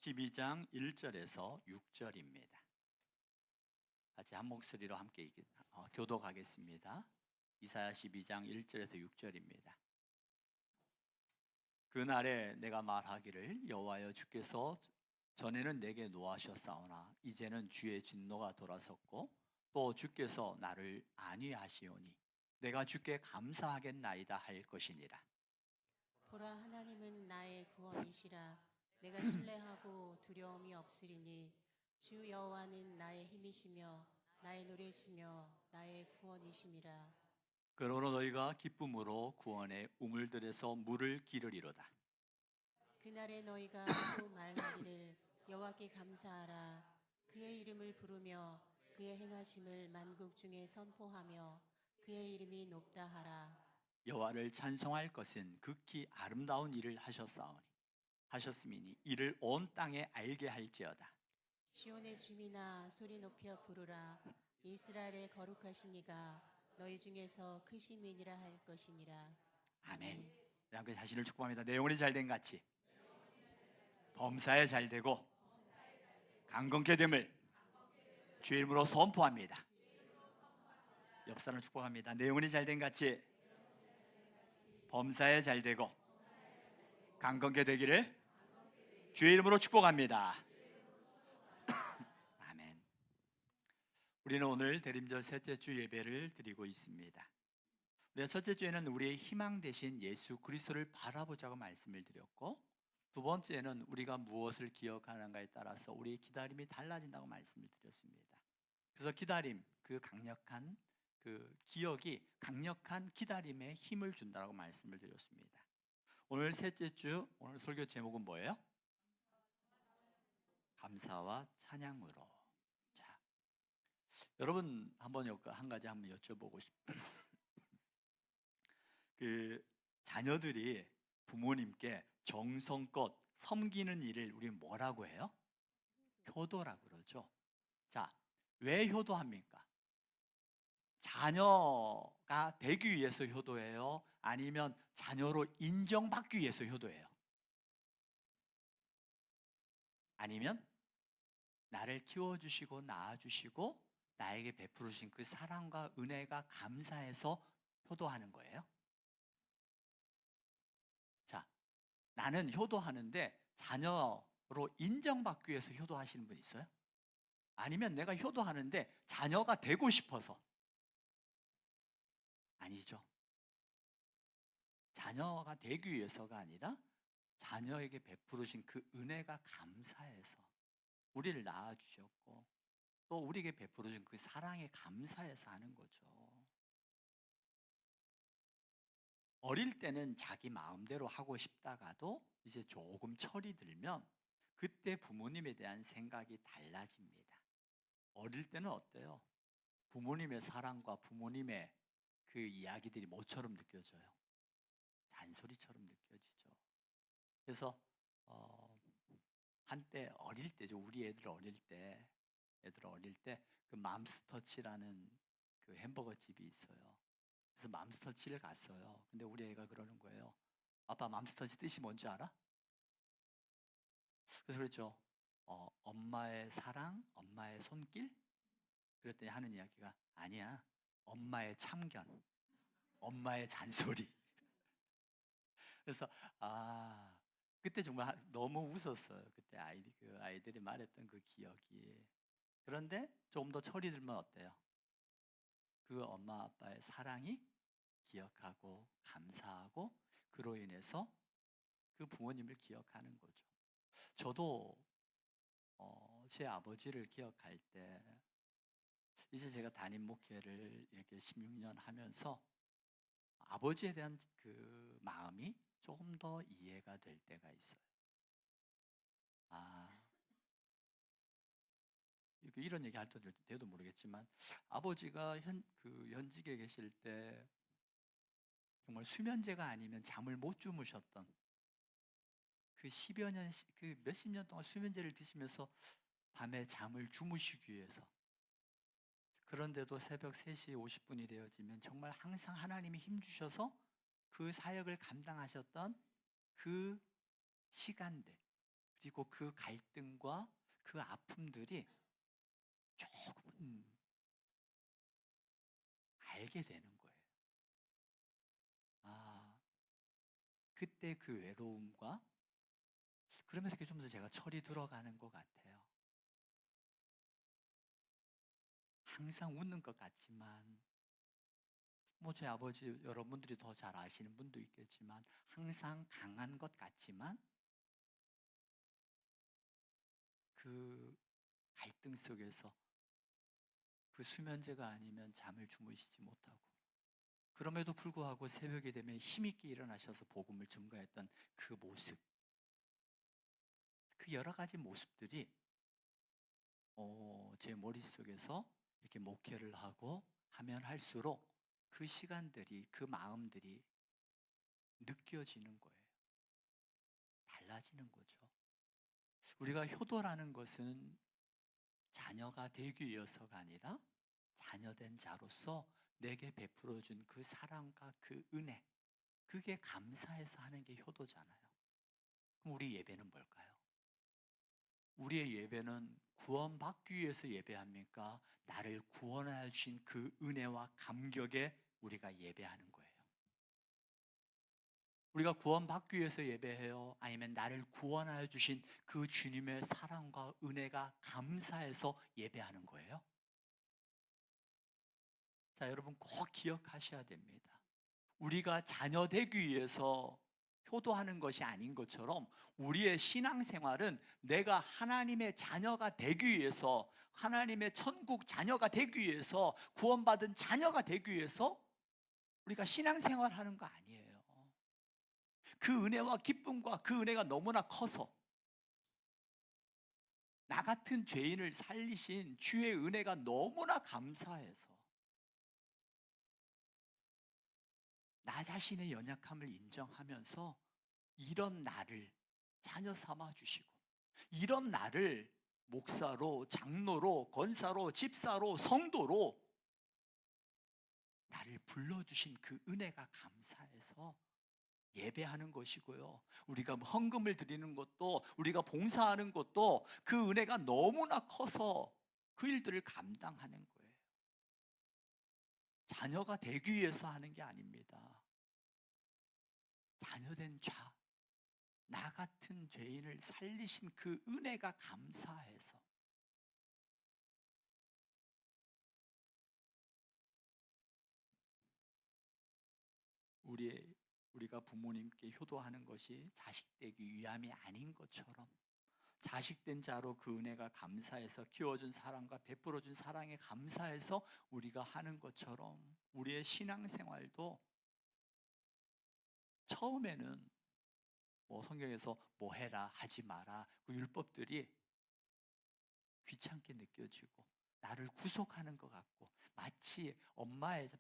12장 1절에서 6절입니다. 같이 한 목소리로 함께 교독하겠습니다. 이사야 12장 1절에서 6절입니다. 그날에 내가 말하기를 여호와여 주께서 전에는 내게 노하셨사오나 이제는 주의 진노가 돌아섰고 또 주께서 나를 안위하시오니 내가 주께 감사하겠나이다 할 것이니라. 보라, 하나님은 나의 구원이시라. 내가 신뢰하고 두려움이 없으리니 주 여호와는 나의 힘이시며 나의 노래시며 나의 구원이심이라. 그러므로 너희가 기쁨으로 구원의 우물들에서 물을 기르리로다. 그날에 너희가 또 말하기를 여호와께 감사하라. 그의 이름을 부르며 그의 행하심을 만국 중에 선포하며 그의 이름이 높다 하라. 여호와를 찬송할 것은 극히 아름다운 일을 하셨음이니 이를 온 땅에 알게 할지어다. 시온의 주민아, 소리 높여 부르라. 이스라엘의 거룩하신 이가 너희 중에서 크심이니라 할 것이니라. 아멘. 함께 자신을 축복합니다. 내 영혼이 잘된 같이 범사에 잘되고 강건케 됨을 주의 이름으로 선포합니다. 옆 사람을 축복합니다. 내 영혼이 잘된 같이 범사에 잘되고 강건케 되기를 주의 이름으로 축복합니다. 아멘. 우리는 오늘 대림절 셋째 주 예배를 드리고 있습니다. 우리가 첫째 주에는 우리의 희망 대신 예수 그리스도를 바라보자고 말씀을 드렸고, 두 번째는 우리가 무엇을 기억하는가에 따라서 우리의 기다림이 달라진다고 말씀을 드렸습니다. 그래서 기다림, 그 강력한 그 기억이 강력한 기다림에 힘을 준다고 말씀을 드렸습니다. 오늘 셋째 주, 오늘 설교 제목은 뭐예요? 감사와 찬양으로. 자, 여러분 한번 한 가지 한번 여쭤보고 싶어요. 그 자녀들이 부모님께 정성껏 섬기는 일을 우리 뭐라고 해요? 효도라고 그러죠. 자, 왜 효도합니까? 자녀가 되기 위해서 효도해요? 아니면 자녀로 인정받기 위해서 효도해요? 아니면 나를 키워주시고 낳아주시고 나에게 베풀으신 그 사랑과 은혜가 감사해서 효도하는 거예요? 자, 나는 효도하는데 자녀로 인정받기 위해서 효도하시는 분 있어요? 아니면 내가 효도하는데 자녀가 되고 싶어서? 아니죠. 자녀가 되기 위해서가 아니라 자녀에게 베풀으신 그 은혜가 감사해서 우리를 낳아주셨고 또 우리에게 베풀어준 그 사랑에 감사해서 하는 거죠. 어릴 때는 자기 마음대로 하고 싶다가도 이제 조금 철이 들면 그때 부모님에 대한 생각이 달라집니다. 어릴 때는 어때요? 부모님의 사랑과 부모님의 그 이야기들이 뭐처럼 느껴져요? 잔소리처럼 느껴지죠. 그래서 한때 어릴 때죠. 우리 애들 어릴 때 그 맘스터치라는 그 햄버거 집이 있어요. 그래서 맘스터치를 갔어요. 근데 우리 애가 그러는 거예요. 아빠, 맘스터치 뜻이 뭔지 알아? 그래서 그랬죠. 엄마의 사랑, 엄마의 손길? 그랬더니 하는 이야기가 아니야. 엄마의 참견, 엄마의 잔소리. 그래서 그때 정말 너무 웃었어요. 그때 아이들이 말했던 그 기억이. 그런데 조금 더 철이 들면 어때요? 그 엄마 아빠의 사랑이 기억하고 감사하고 그로 인해서 그 부모님을 기억하는 거죠. 저도 제 아버지를 기억할 때 이제 제가 담임 목회를 이렇게 16년 하면서 아버지에 대한 그 마음이 조금 더 이해가 될 때가 있어요. 이런 얘기 할 때도 돼도 모르겠지만 아버지가 현직에 계실 때 정말 수면제가 아니면 잠을 못 주무셨던 그 10여 년, 그 몇십 년 동안 수면제를 드시면서 밤에 잠을 주무시기 위해서, 그런데도 새벽 3시 50분이 되어지면 정말 항상 하나님이 힘주셔서 그 사역을 감당하셨던 그 시간들, 그리고 그 갈등과 그 아픔들이 조금은 알게 되는 거예요. 아, 그때 그 외로움과 그러면서 좀 더 제가 철이 들어가는 것 같아요. 항상 웃는 것 같지만 뭐 제 아버지 여러분들이 더 잘 아시는 분도 있겠지만 항상 강한 것 같지만 그 갈등 속에서 그 수면제가 아니면 잠을 주무시지 못하고 그럼에도 불구하고 새벽이 되면 힘있게 일어나셔서 복음을 증거했던 그 모습, 그 여러 가지 모습들이 제 머릿속에서 이렇게 목회를 하고 하면 할수록 그 시간들이, 그 마음들이 느껴지는 거예요. 달라지는 거죠. 우리가 효도라는 것은 자녀가 되기 위해서가 아니라 자녀된 자로서 내게 베풀어준 그 사랑과 그 은혜, 그게 감사해서 하는 게 효도잖아요. 그럼 우리 예배는 뭘까요? 우리의 예배는 구원받기 위해서 예배합니까? 나를 구원하여 주신 그 은혜와 감격에 우리가 예배하는 거예요. 우리가 구원받기 위해서 예배해요? 아니면 나를 구원하여 주신 그 주님의 사랑과 은혜가 감사해서 예배하는 거예요? 자, 여러분 꼭 기억하셔야 됩니다. 우리가 자녀 되기 위해서 효도하는 것이 아닌 것처럼 우리의 신앙생활은 내가 하나님의 자녀가 되기 위해서, 하나님의 천국 자녀가 되기 위해서, 구원받은 자녀가 되기 위해서 우리가 신앙생활하는 거 아니에요. 그 은혜와 기쁨과 그 은혜가 너무나 커서 나 같은 죄인을 살리신 주의 은혜가 너무나 감사해서 나 자신의 연약함을 인정하면서 이런 나를 자녀 삼아 주시고 이런 나를 목사로, 장로로, 권사로, 집사로, 성도로 나를 불러주신 그 은혜가 감사해서 예배하는 것이고요. 우리가 헌금을 드리는 것도, 우리가 봉사하는 것도 그 은혜가 너무나 커서 그 일들을 감당하는 거예요. 자녀가 되기 위해서 하는 게 아닙니다. 자녀된 자, 나 같은 죄인을 살리신 그 은혜가 감사해서 우리가 부모님께 효도하는 것이 자식되기 위함이 아닌 것처럼 자식된 자로 그 은혜가 감사해서 키워준 사랑과 베풀어준 사랑에 감사해서 우리가 하는 것처럼 우리의 신앙생활도 처음에는 뭐 성경에서 뭐 해라 하지 마라 그 율법들이 귀찮게 느껴지고 나를 구속하는 것 같고 마치 엄마의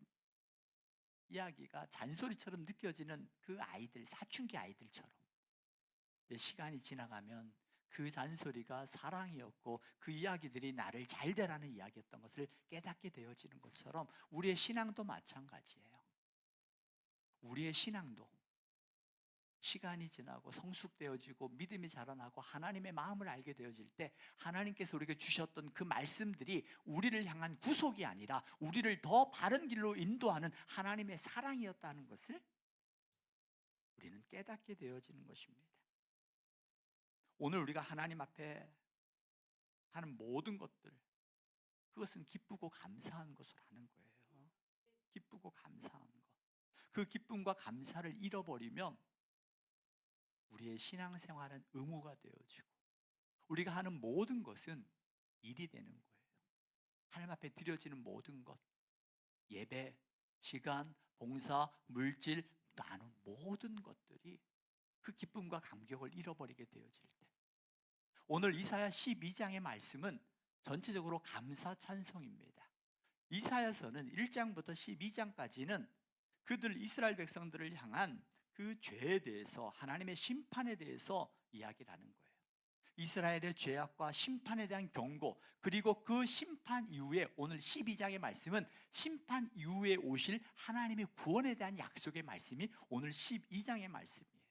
이야기가 잔소리처럼 느껴지는 그 아이들, 사춘기 아이들처럼 시간이 지나가면 그 잔소리가 사랑이었고 그 이야기들이 나를 잘 되라는 이야기였던 것을 깨닫게 되어지는 것처럼 우리의 신앙도 마찬가지예요. 우리의 신앙도 시간이 지나고 성숙되어지고 믿음이 자라나고 하나님의 마음을 알게 되어질 때 하나님께서 우리에게 주셨던 그 말씀들이 우리를 향한 구속이 아니라 우리를 더 바른 길로 인도하는 하나님의 사랑이었다는 것을 우리는 깨닫게 되어지는 것입니다. 오늘 우리가 하나님 앞에 하는 모든 것들, 그것은 기쁘고 감사한 것으로 하는 거예요. 기쁘고 감사한 것. 그 기쁨과 감사를 잃어버리면 우리의 신앙생활은 의무가 되어지고 우리가 하는 모든 것은 일이 되는 거예요. 하나님 앞에 드려지는 모든 것, 예배, 시간, 봉사, 물질, 나눈 모든 것들이 그 기쁨과 감격을 잃어버리게 되어질 때 오늘 이사야 12장의 말씀은 전체적으로 감사 찬송입니다. 이사야서는 1장부터 12장까지는 그들 이스라엘 백성들을 향한 그 죄에 대해서 하나님의 심판에 대해서 이야기를 하는 거예요. 이스라엘의 죄악과 심판에 대한 경고, 그리고 그 심판 이후에 오늘 12장의 말씀은 심판 이후에 오실 하나님의 구원에 대한 약속의 말씀이 오늘 12장의 말씀이에요.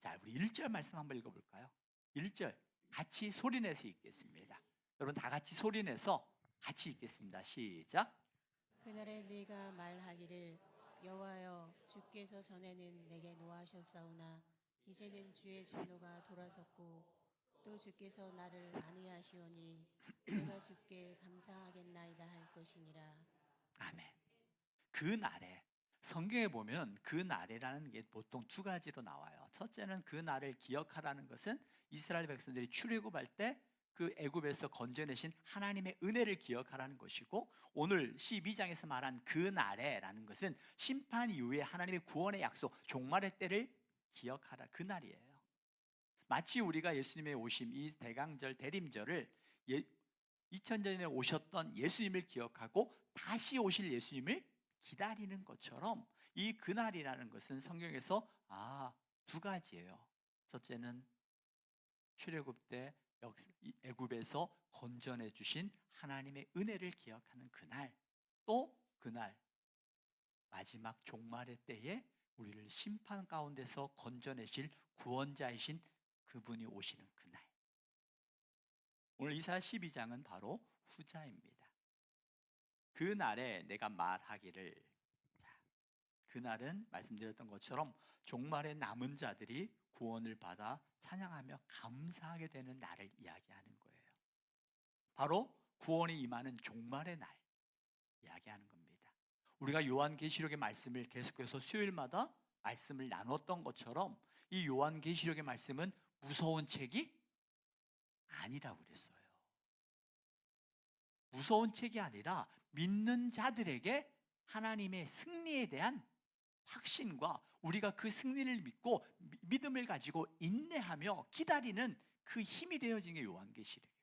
자, 우리 1절 말씀 한번 읽어볼까요? 1절 같이 소리내서 읽겠습니다. 여러분 다 같이 소리내서 같이 읽겠습니다. 시작. 그날에 네가 말하기를 여호와여 주께서 전에는 내게 노하셨사오나 이제는 주의 진노가 돌아섰고 또 주께서 나를 안위하시오니 내가 주께 감사하겠나이다 할 것이니라. 아멘. 그 날에 성경에 보면 그 날이라는 게 보통 두 가지로 나와요. 첫째는 그 날을 기억하라는 것은 이스라엘 백성들이 출애굽할 때 그 애굽에서 건져내신 하나님의 은혜를 기억하라는 것이고, 오늘 12장에서 말한 그 날에라는 것은 심판 이후에 하나님의 구원의 약속, 종말의 때를 기억하라, 그 날이에요. 마치 우리가 예수님의 오심, 이 대강절 대림절을 2000년에 오셨던 예수님을 기억하고 다시 오실 예수님을 기다리는 것처럼 이 그날이라는 것은 성경에서 두 가지예요. 첫째는 출애굽 때 애굽에서 건져내 주신 하나님의 은혜를 기억하는 그날, 또 그날 마지막 종말의 때에 우리를 심판 가운데서 건져내실 구원자이신 그분이 오시는 그날. 오늘 이사야 12장은 바로 후자입니다. 그 날에 내가 말하기를, 그날은 말씀드렸던 것처럼 종말의 남은 자들이 구원을 받아 찬양하며 감사하게 되는 날을 이야기하는 거예요. 바로 구원이 임하는 종말의 날 이야기하는 겁니다. 우리가 요한계시록의 말씀을 계속해서 수요일마다 말씀을 나눴던 것처럼 이 요한계시록의 말씀은 무서운 책이 아니라고 그랬어요. 무서운 책이 아니라 믿는 자들에게 하나님의 승리에 대한 확신과 우리가 그 승리를 믿고 믿음을 가지고 인내하며 기다리는 그 힘이 되어진 게 요한계시록이에요.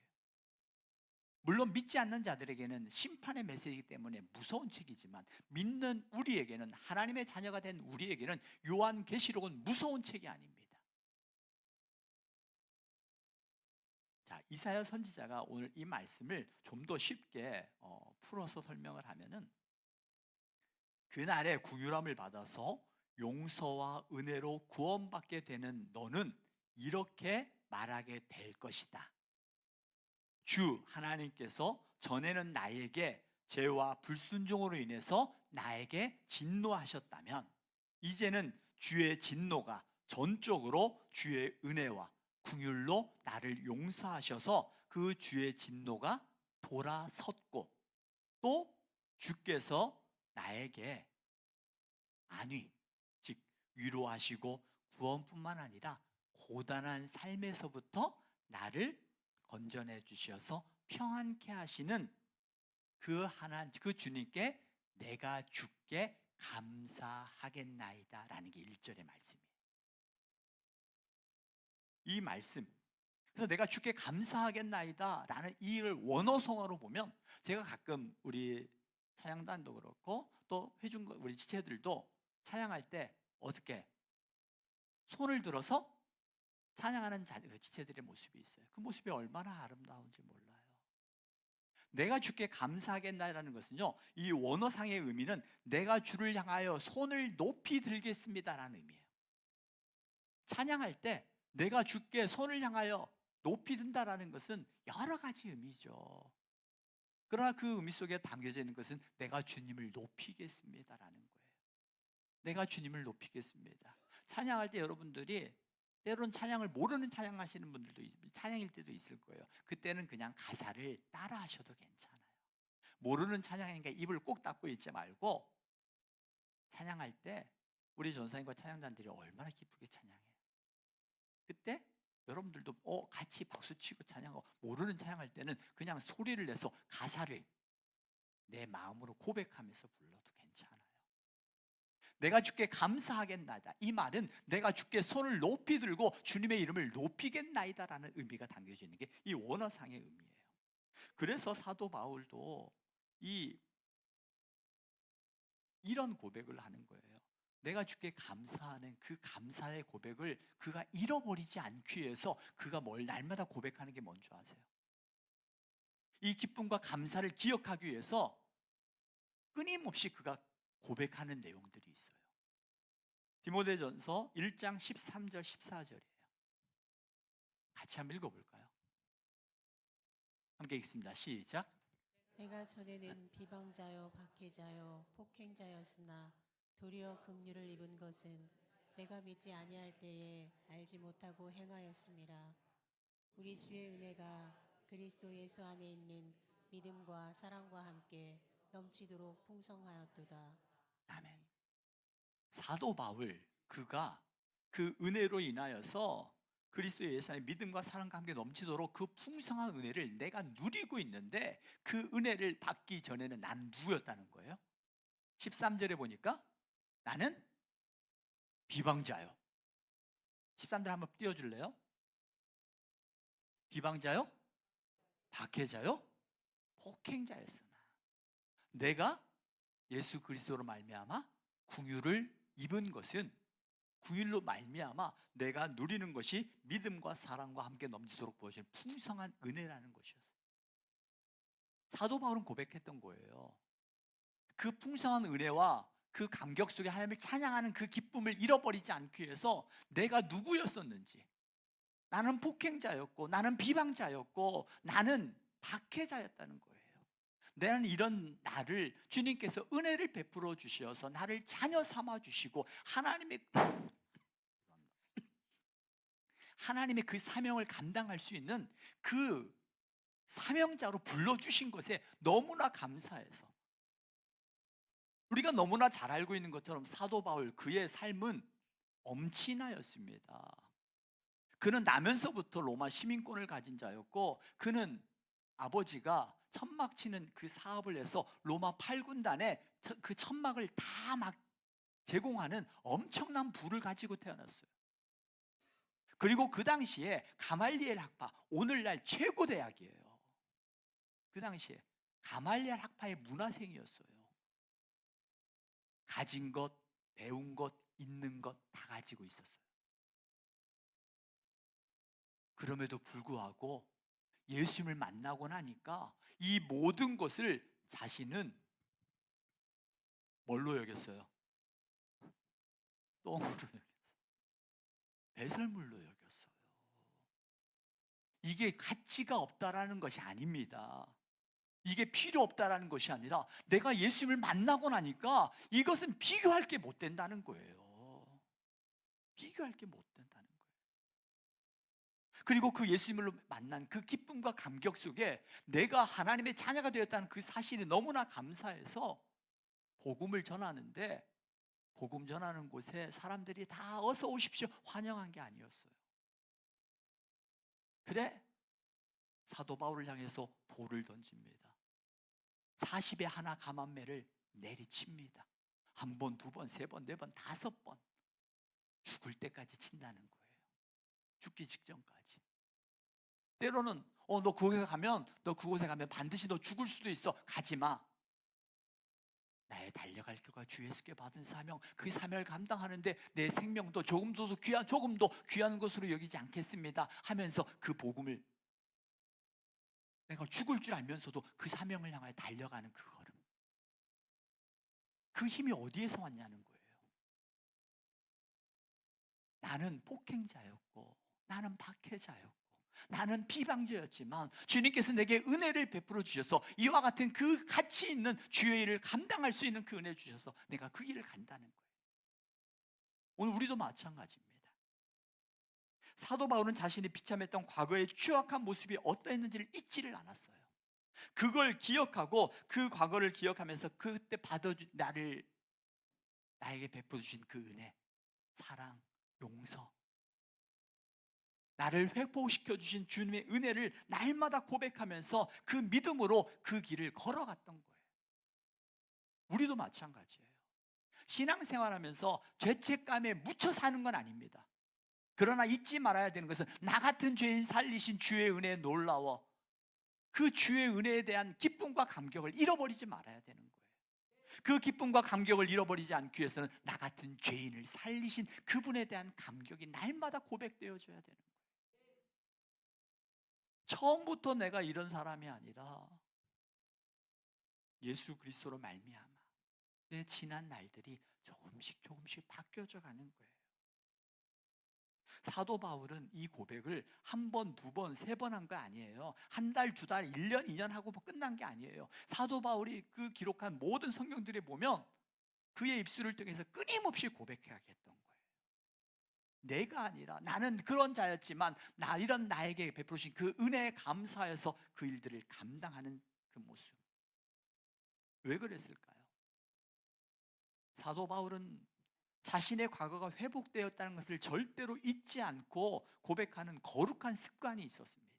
물론 믿지 않는 자들에게는 심판의 메시지이기 때문에 무서운 책이지만 믿는 우리에게는, 하나님의 자녀가 된 우리에게는 요한계시록은 무서운 책이 아닙니다. 자, 이사야 선지자가 오늘 이 말씀을 좀 더 쉽게 풀어서 설명을 하면은, 그날에 긍휼함을 받아서 용서와 은혜로 구원받게 되는 너는 이렇게 말하게 될 것이다. 주 하나님께서 전에는 나에게 죄와 불순종으로 인해서 나에게 진노하셨다면 이제는 주의 진노가 전적으로 주의 은혜와 긍휼로 나를 용서하셔서 그 주의 진노가 돌아섰고, 또 주께서 나에게 안위, 즉 위로하시고 구원뿐만 아니라 고단한 삶에서부터 나를 건져내 주셔서 평안케 하시는 그 주님께 내가 주께 감사하겠나이다 라는 게 1절의 말씀이에요. 이 말씀, 그래서 내가 주께 감사하겠나이다 라는 이를 원어성어로 보면, 제가 가끔 우리 찬양단도 그렇고 또 회중 우리 지체들도 찬양할 때 어떻게 손을 들어서 찬양하는 지체들의 모습이 있어요. 그 모습이 얼마나 아름다운지 몰라요. 내가 주께 감사하겠나라는 것은요, 이 원어상의 의미는 내가 주를 향하여 손을 높이 들겠습니다라는 의미예요. 찬양할 때 내가 주께 손을 향하여 높이 든다라는 것은 여러 가지 의미죠. 그러나 그 의미 속에 담겨져 있는 것은 내가 주님을 높이겠습니다라는 거예요. 내가 주님을 높이겠습니다. 찬양할 때 여러분들이 때로는 찬양을 모르는 찬양하시는 분들도 찬양일 때도 있을 거예요. 그때는 그냥 가사를 따라 하셔도 괜찮아요. 모르는 찬양이니까 입을 꼭 닫고 있지 말고, 찬양할 때 우리 전사님과 찬양단들이 얼마나 기쁘게 찬양해요. 그때 여러분들도 같이 박수치고 찬양하고, 모르는 찬양할 때는 그냥 소리를 내서 가사를 내 마음으로 고백하면서 불러도 괜찮아요. 내가 주께 감사하겠나이다, 이 말은 내가 주께 손을 높이 들고 주님의 이름을 높이겠나이다 라는 의미가 담겨져 있는 게 이 원어상의 의미예요. 그래서 사도 바울도 이런 고백을 하는 거예요. 내가 주께 감사하는 그 감사의 고백을 그가 잃어버리지 않기 위해서 그가 날마다 고백하는 게 뭔지 아세요? 이 기쁨과 감사를 기억하기 위해서 끊임없이 그가 고백하는 내용들이 있어요. 디모데전서 1장 13절 14절이에요. 같이 한번 읽어볼까요? 함께 읽습니다. 시작. 내가 전에는 비방자요 박해자요 폭행자였으나 도리어 긍휼을 입은 것은 내가 믿지 아니할 때에 알지 못하고 행하였음이라. 우리 주의 은혜가 그리스도 예수 안에 있는 믿음과 사랑과 함께 넘치도록 풍성하였도다. 아멘. 사도 바울 그가 그 은혜로 인하여서 그리스도 예수 안에 믿음과 사랑과 함께 넘치도록 그 풍성한 은혜를 내가 누리고 있는데 그 은혜를 받기 전에는 난 누구였다는 거예요? 13절에 보니까 나는 비방자요. 13절 한번 띄워줄래요? 비방자요? 박해자요? 폭행자였으나 내가 예수 그리스도로 말미암아 긍휼을 입은 것은 긍휼로 말미암아 내가 누리는 것이 믿음과 사랑과 함께 넘치도록 보여진 풍성한 은혜라는 것이었어요. 사도 바울은 고백했던 거예요. 그 풍성한 은혜와 그 감격 속에 하나님을 찬양하는 그 기쁨을 잃어버리지 않기 위해서 내가 누구였었는지, 나는 폭행자였고 나는 비방자였고 나는 박해자였다는 거예요. 나는 이런 나를 주님께서 은혜를 베풀어 주셔서 나를 자녀 삼아 주시고 하나님의 그 사명을 감당할 수 있는 그 사명자로 불러주신 것에 너무나 감사해서 우리가 너무나 잘 알고 있는 것처럼 사도 바울 그의 삶은 엄친아였습니다. 그는 나면서부터 로마 시민권을 가진 자였고 그는 아버지가 천막 치는 그 사업을 해서 로마 8군단에 그 천막을 다 막 제공하는 엄청난 부를 가지고 태어났어요. 그리고 그 당시에 가말리엘 학파, 오늘날 최고 대학이에요. 그 당시에 가말리엘 학파의 문화생이었어요. 가진 것, 배운 것, 있는 것 다 가지고 있었어요. 그럼에도 불구하고 예수님을 만나고 나니까 이 모든 것을 자신은 뭘로 여겼어요? 똥으로 여겼어요. 배설물로 여겼어요. 이게 가치가 없다라는 것이 아닙니다. 이게 필요 없다라는 것이 아니라 내가 예수님을 만나고 나니까 이것은 비교할 게 못 된다는 거예요. 비교할 게 못 된다는 거예요. 그리고 그 예수님을 만난 그 기쁨과 감격 속에 내가 하나님의 자녀가 되었다는 그 사실이 너무나 감사해서 복음을 전하는데 복음 전하는 곳에 사람들이 다 어서 오십시오 환영한 게 아니었어요. 그래 사도 바울을 향해서 돌을 던집니다. 40에 하나 가만매를 내리칩니다. 한 번, 두 번, 세 번, 네 번, 다섯 번 죽을 때까지 친다는 거예요. 죽기 직전까지. 때로는 너 그곳에 가면 반드시 너 죽을 수도 있어. 가지 마. 나의 달려갈 길과 주 예수께 받은 사명, 그 사명을 감당하는데 내 생명도 조금도 귀한 것으로 여기지 않겠습니다 하면서 그 복음을 내가 죽을 줄 알면서도 그 사명을 향하여 달려가는 그 걸음, 그 힘이 어디에서 왔냐는 거예요. 나는 폭행자였고 나는 박해자였고 나는 비방자였지만 주님께서 내게 은혜를 베풀어 주셔서 이와 같은 그 가치 있는 주의 일을 감당할 수 있는 그 은혜 주셔서 내가 그 길을 간다는 거예요. 오늘 우리도 마찬가지입니다. 사도 바울은 자신이 비참했던 과거의 추악한 모습이 어떠했는지를 잊지를 않았어요. 그걸 기억하고 그 과거를 기억하면서 그때 나에게 베풀어 주신 그 은혜, 사랑, 용서, 나를 회복시켜 주신 주님의 은혜를 날마다 고백하면서 그 믿음으로 그 길을 걸어갔던 거예요. 우리도 마찬가지예요. 신앙생활하면서 죄책감에 묻혀 사는 건 아닙니다. 그러나 잊지 말아야 되는 것은 나 같은 죄인 살리신 주의 은혜에 놀라워 그 주의 은혜에 대한 기쁨과 감격을 잃어버리지 말아야 되는 거예요. 그 기쁨과 감격을 잃어버리지 않기 위해서는 나 같은 죄인을 살리신 그분에 대한 감격이 날마다 고백되어져야 되는 거예요. 처음부터 내가 이런 사람이 아니라 예수 그리스도로 말미암아 내 지난 날들이 조금씩 바뀌어져 가는 거예요. 사도 바울은 이 고백을 한 번, 두 번, 세 번 한 거 아니에요. 한 달, 두 달, 1년, 2년 하고 끝난 게 아니에요. 사도 바울이 그 기록한 모든 성경들에 보면 그의 입술을 통해서 끊임없이 고백하겠던 거예요. 내가 아니라 나는 그런 자였지만 이런 나에게 베풀으신 그 은혜에 감사해서 그 일들을 감당하는 그 모습. 왜 그랬을까요? 사도 바울은 자신의 과거가 회복되었다는 것을 절대로 잊지 않고 고백하는 거룩한 습관이 있었습니다.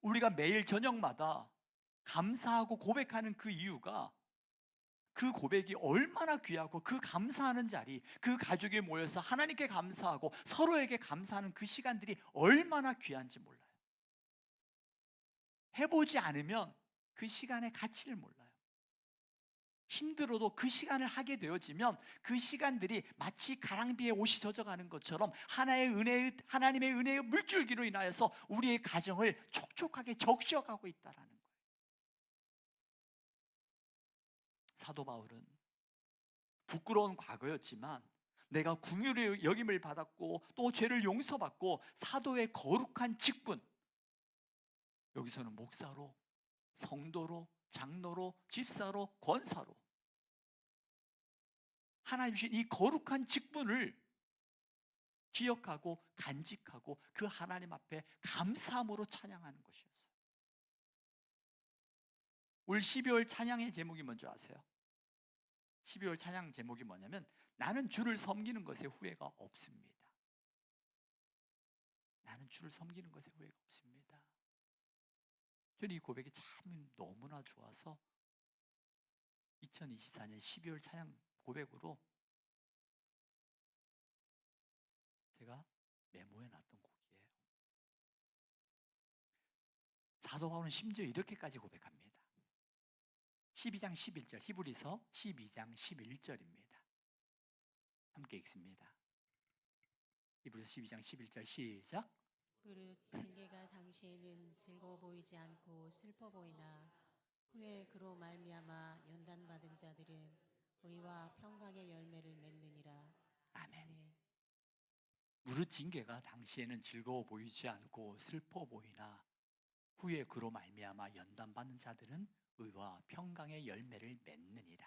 우리가 매일 저녁마다 감사하고 고백하는 그 이유가 그 고백이 얼마나 귀하고 그 감사하는 자리, 그 가족이 모여서 하나님께 감사하고 서로에게 감사하는 그 시간들이 얼마나 귀한지 몰라요. 해보지 않으면 그 시간의 가치를 몰라요. 힘들어도 그 시간을 하게 되어지면 그 시간들이 마치 가랑비에 옷이 젖어가는 것처럼 하나님의 은혜의 물줄기로 인하여서 우리의 가정을 촉촉하게 적셔가고 있다는 거예요. 사도 바울은 부끄러운 과거였지만 내가 긍휼의 여김을 받았고 또 죄를 용서받고 사도의 거룩한 직분, 여기서는 목사로, 성도로, 장로로, 집사로, 권사로 하나님 주신 이 거룩한 직분을 기억하고 간직하고 그 하나님 앞에 감사함으로 찬양하는 것이었어요. 올 12월 찬양의 제목이 뭔지 아세요? 12월 찬양 제목이 뭐냐면 나는 주를 섬기는 것에 후회가 없습니다. 나는 주를 섬기는 것에 후회가 없습니다. 저는 이 고백이 참 너무나 좋아서 2024년 12월 찬양 고백으로 제가 메모해 놨던 곡이에요. 사도 바울은 심지어 이렇게까지 고백합니다. 12장 11절, 히브리서 12장 11절입니다. 함께 읽습니다. 히브리서 12장 11절 시작. 무릇 징계가 당시에는 즐거워 보이지 않고 슬퍼 보이나 후에 그로 말미암아 연단받은 자들은 의와 평강의 열매를 맺느니라. 아멘. 무릇 징계가 당시에는 즐거워 보이지 않고 슬퍼 보이나 후에 그로 말미암아 연단받는 자들은 의와 평강의 열매를 맺느니라.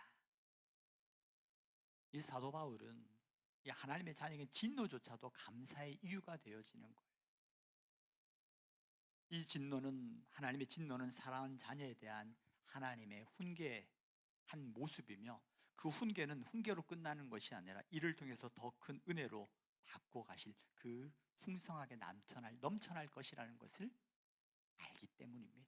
이 사도 바울은 이 하나님의 자녀에게 진노조차도 감사의 이유가 되어지는 거예요. 이 진노는 하나님의 진노는 사랑하는 자녀에 대한 하나님의 훈계한 모습이며 그 훈계는 훈계로 끝나는 것이 아니라 이를 통해서 더 큰 은혜로 바꿔 가실 그 풍성하게 넘쳐날 것이라는 것을 알기 때문입니다.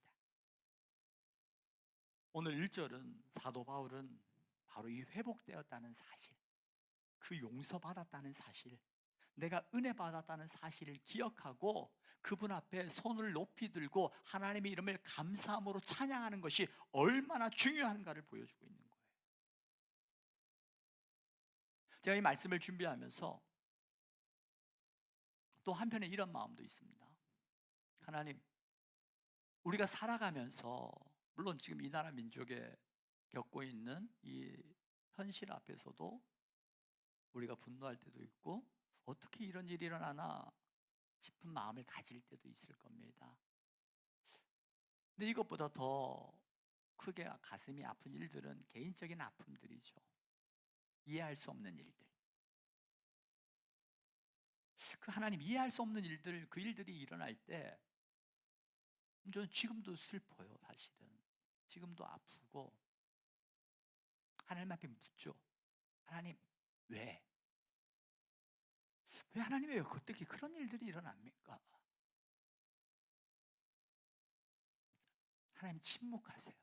오늘 1절은 사도 바울은 바로 이 회복되었다는 사실, 그 용서받았다는 사실, 내가 은혜 받았다는 사실을 기억하고 그분 앞에 손을 높이 들고 하나님의 이름을 감사함으로 찬양하는 것이 얼마나 중요한가를 보여주고 있는 거예요. 제가 이 말씀을 준비하면서 또 한편에 이런 마음도 있습니다. 하나님, 우리가 살아가면서 물론 지금 이 나라 민족에 겪고 있는 이 현실 앞에서도 우리가 분노할 때도 있고 어떻게 이런 일이 일어나나 싶은 마음을 가질 때도 있을 겁니다. 근데 이것보다 더 크게 가슴이 아픈 일들은 개인적인 아픔들이죠. 이해할 수 없는 일들. 그 하나님 이해할 수 없는 일들, 그 일들이 일어날 때 저는 지금도 슬퍼요, 사실은. 지금도 아프고 하나님 앞에 묻죠. 하나님, 왜? 왜 하나님이 왜 어떻게 그런 일들이 일어납니까? 하나님 침묵하세요.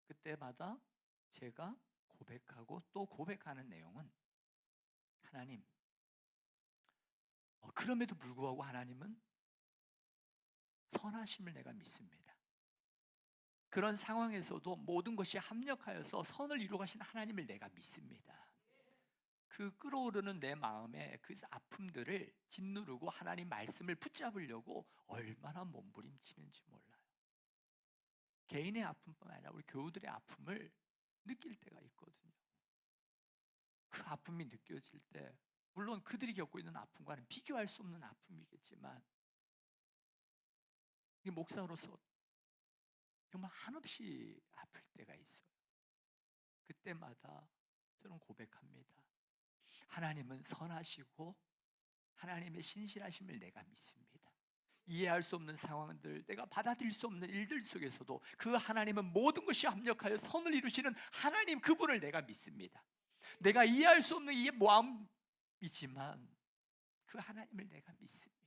그때마다 제가 고백하고 또 고백하는 내용은 하나님, 그럼에도 불구하고 하나님은 선하심을 내가 믿습니다. 그런 상황에서도 모든 것이 합력하여서 선을 이루어 가신 하나님을 내가 믿습니다. 그 끓어오르는 내 마음에 그 아픔들을 짓누르고 하나님 말씀을 붙잡으려고 얼마나 몸부림치는지 몰라요. 개인의 아픔뿐만 아니라 우리 교우들의 아픔을 느낄 때가 있거든요. 그 아픔이 느껴질 때 물론 그들이 겪고 있는 아픔과는 비교할 수 없는 아픔이겠지만 이 목사로서 정말 한없이 아플 때가 있어요. 그때마다 저는 고백합니다. 하나님은 선하시고 하나님의 신실하심을 내가 믿습니다. 이해할 수 없는 상황들, 내가 받아들일 수 없는 일들 속에서도 그 하나님은 모든 것이 합력하여 선을 이루시는 하나님 그분을 내가 믿습니다. 내가 이해할 수 없는 이 마음이지만 그 하나님을 내가 믿습니다.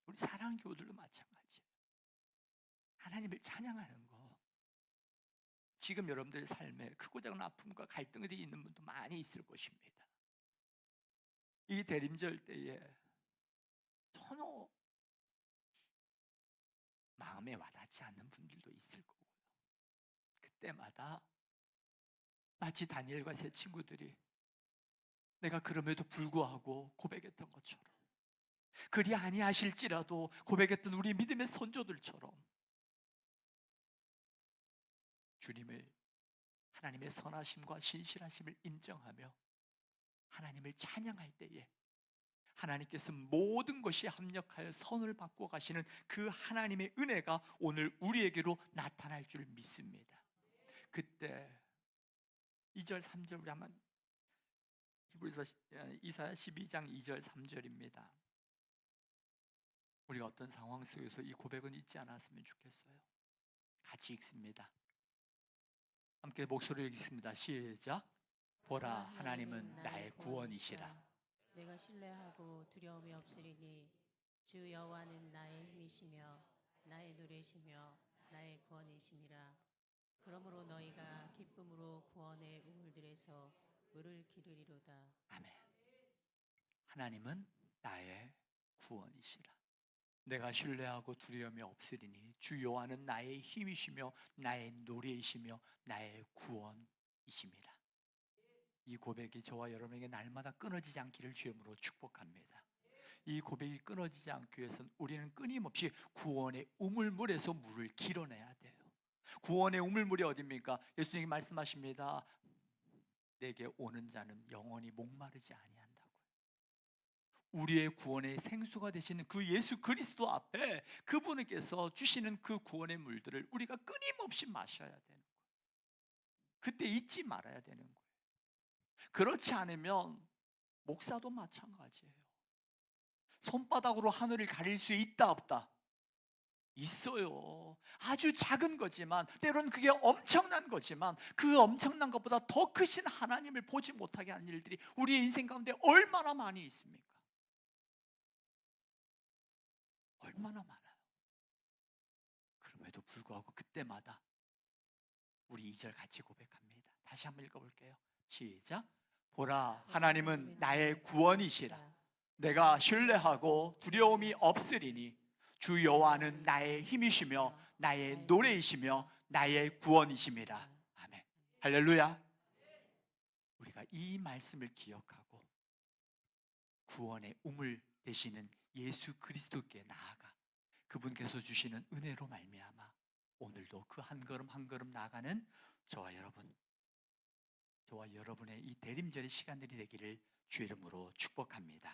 우리 사랑하는 교우들도 마찬가지예요. 하나님을 찬양하는 거. 지금 여러분들의 삶에 크고 작은 아픔과 갈등이 있는 분도 많이 있을 것입니다. 이 대림절 때에 전혀 마음에 와닿지 않는 분들도 있을 거고요. 그때마다 마치 다니엘과 세 친구들이 내가 그럼에도 불구하고 고백했던 것처럼, 그리 아니하실지라도 고백했던 우리 믿음의 선조들처럼 주님을, 하나님의 선하심과 신실하심을 인정하며 하나님을 찬양할 때에 하나님께서 모든 것이 합력하여 선을 바꾸어 가시는 그 하나님의 은혜가 오늘 우리에게로 나타날 줄 믿습니다. 그때 2절 3절 우리 한번 이사야 12장 2절 3절입니다. 우리가 어떤 상황 속에서 이 고백은 잊지 않았으면 좋겠어요. 같이 읽습니다. 함께 목소리를 읽습니다. 시작. 보라, 하나님은 나의 구원이시라. 내가 신뢰하고 두려움이 없으리니 주 여호와는 나의 힘이시며 나의 노래시며 나의 구원이시니라. 그러므로 너희가 기쁨으로 구원의 우물들에서 물을 기르리로다. 아멘. 하나님은 나의 구원이시라. 내가 신뢰하고 두려움이 없으리니 주 여호와는 나의 힘이시며 나의 노래이시며 나의 구원이심이라. 이 고백이 저와 여러분에게 날마다 끊어지지 않기를 주님으로 축복합니다. 이 고백이 끊어지지 않기 위해서는 우리는 끊임없이 구원의 우물물에서 물을 길어내야 돼요. 구원의 우물물이 어디입니까? 예수님이 말씀하십니다. 내게 오는 자는 영원히 목마르지 아니한다고요. 우리의 구원의 생수가 되시는 그 예수 그리스도 앞에 그분께서 주시는 그 구원의 물들을 우리가 끊임없이 마셔야 되는 거예요. 그때 잊지 말아야 되는 거예요. 그렇지 않으면 목사도 마찬가지예요. 손바닥으로 하늘을 가릴 수 있다 없다? 있어요. 아주 작은 거지만 때로는 그게 엄청난 거지만 그 엄청난 것보다 더 크신 하나님을 보지 못하게 하는 일들이 우리의 인생 가운데 얼마나 많이 있습니까? 얼마나 많아요. 그럼에도 불구하고 그때마다 우리 2절 같이 고백합니다. 다시 한번 읽어볼게요. 시작. 보라, 하나님은 나의 구원이시라. 내가 신뢰하고 두려움이 없으리니 주 여호와는 나의 힘이시며 나의 노래이시며 나의 구원이심이라. 아멘. 할렐루야. 우리가 이 말씀을 기억하고 구원의 우물 되시는 예수 그리스도께 나아가 그분께서 주시는 은혜로 말미암아 오늘도 그 한 걸음 한 걸음 나아가는 저와 여러분의 이 대림절의 시간들이 되기를 주의 이름으로 축복합니다.